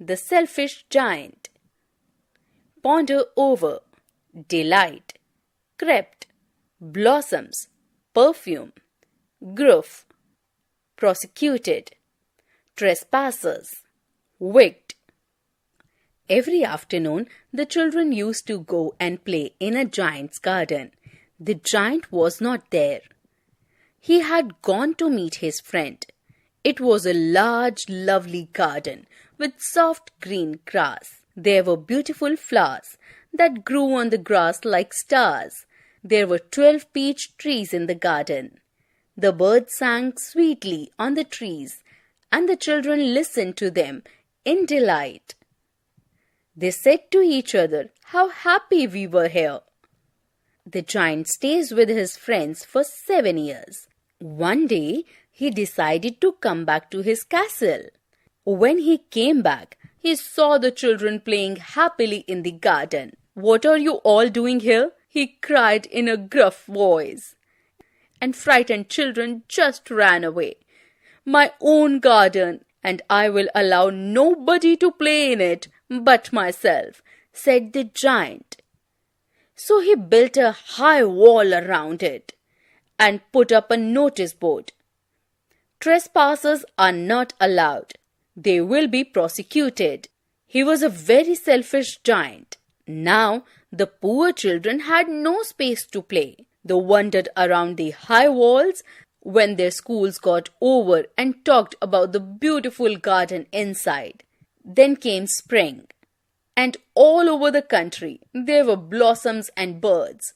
The selfish giant. Ponder over, delight, crept, blossoms, perfume, growth, prosecuted, trespassers, wicked. Every afternoon, the children used to go and play in a giant's garden. The giant was not there. He had gone to meet his friend. It was a large, lovely garden with soft green grass. There were beautiful flowers that grew on the grass like stars. There were 12 peach trees in the garden. The birds sang sweetly on the trees, and the children listened to them in delight. They said to each other, "How happy we were here." The giant stays with his friends for 7 years. One day, he decided to come back to his castle. When he came back, he saw the children playing happily in the garden. "What are you all doing here?" he cried in a gruff voice. And frightened children just ran away. "My own garden, and I will allow nobody to play in it but myself," said the giant. So he built a high wall around it and put up a notice board. "Trespassers are not allowed. They will be prosecuted." He was a very selfish giant. Now the poor children had no space to play. They wandered around the high walls when their schools got over and talked about the beautiful garden inside. Then came spring, and all over the country there were blossoms and birds.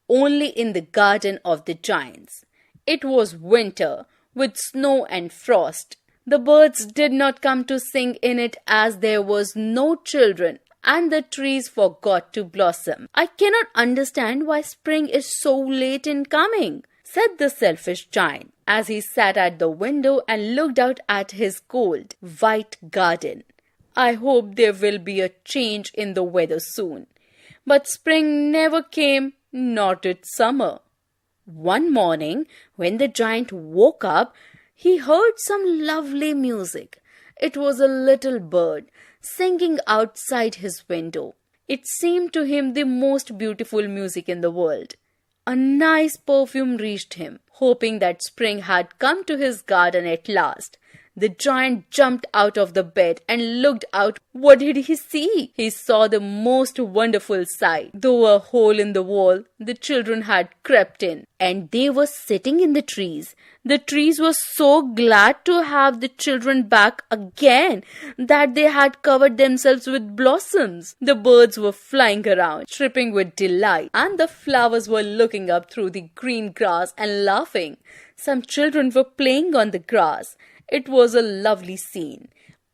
Only in the garden of the giants it was winter with snow and frost. The birds did not come to sing in it as there was no children, and the trees forgot to blossom. "I cannot understand why spring is so late in coming," said the selfish giant as he sat at the window and looked out at his cold, white garden. "I hope there will be a change in the weather soon." But spring never came, nor did summer. One morning, when the giant woke up, he heard some lovely music. It was a little bird singing outside his window. It seemed to him the most beautiful music in the world. A nice perfume reached him. Hoping that spring had come to his garden at last, the giant jumped out of the bed and looked out. What did he see? He saw the most wonderful sight. Through a hole in the wall, the children had crept in, and they were sitting in the trees. The trees were so glad to have the children back again that they had covered themselves with blossoms. The birds were flying around, chirping with delight, and the flowers were looking up through the green grass and laughing. Some children were playing on the grass. It was a lovely scene.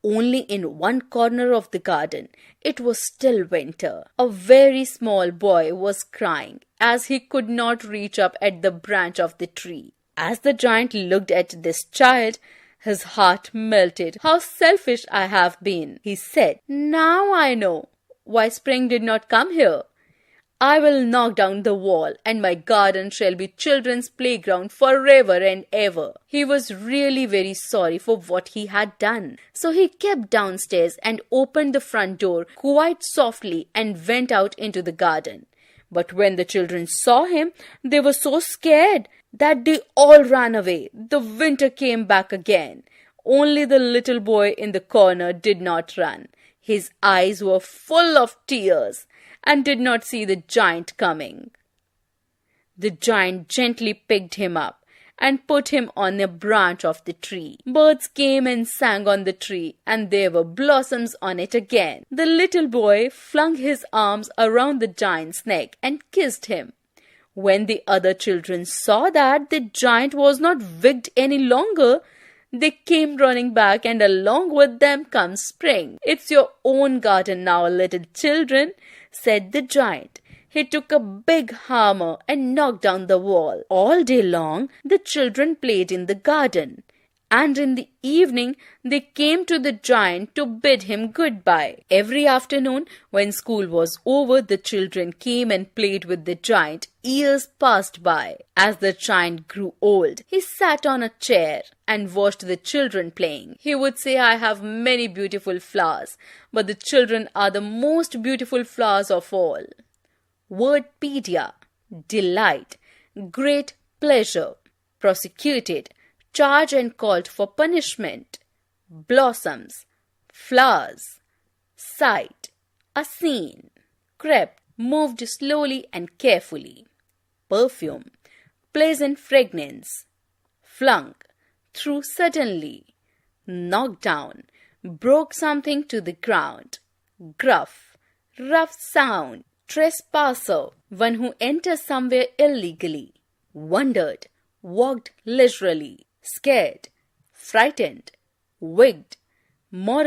Only in one corner of the garden it was still winter. A very small boy was crying as he could not reach up at the branch of the tree. As the giant looked at this child, his heart melted. "How selfish I have been," he said. "Now I know why spring did not come here. I will knock down the wall, and my garden shall be children's playground forever and ever." He was really very sorry for what he had done. So he kept downstairs and opened the front door quite softly and went out into the garden. But when the children saw him, they were so scared that they all ran away. The winter came back again. Only the little boy in the corner did not run. His eyes were full of tears and did not see the giant coming. The giant gently picked him up and put him on a branch of the tree. Birds came and sang on the tree, and there were blossoms on it again. The little boy flung his arms around the giant's neck and kissed him. When the other children saw that the giant was not wicked any longer, they came running back, and along with them comes spring. "It's your own garden now, little children," said the giant. He took a big hammer and knocked down the wall. All day long, the children played in the garden, and in the evening they came to the giant to bid him goodbye. Every afternoon, when school was over, the children came and played with the giant. Years passed by. As the giant grew old, he sat on a chair and watched the children playing. He would say, "I have many beautiful flowers, but the children are the most beautiful flowers of all." Wordpedia: delight, great pleasure. Prosecuted: charge and called for punishment. Blossoms, flowers. Sight, a scene. Crept, moved slowly and carefully. Perfume, pleasant fragrance. Flung, threw suddenly. Knocked down, broke something to the ground. Gruff, rough sound. Trespasser, one who enters somewhere illegally. Wondered, walked leisurely. Scared, frightened, wigged. Moral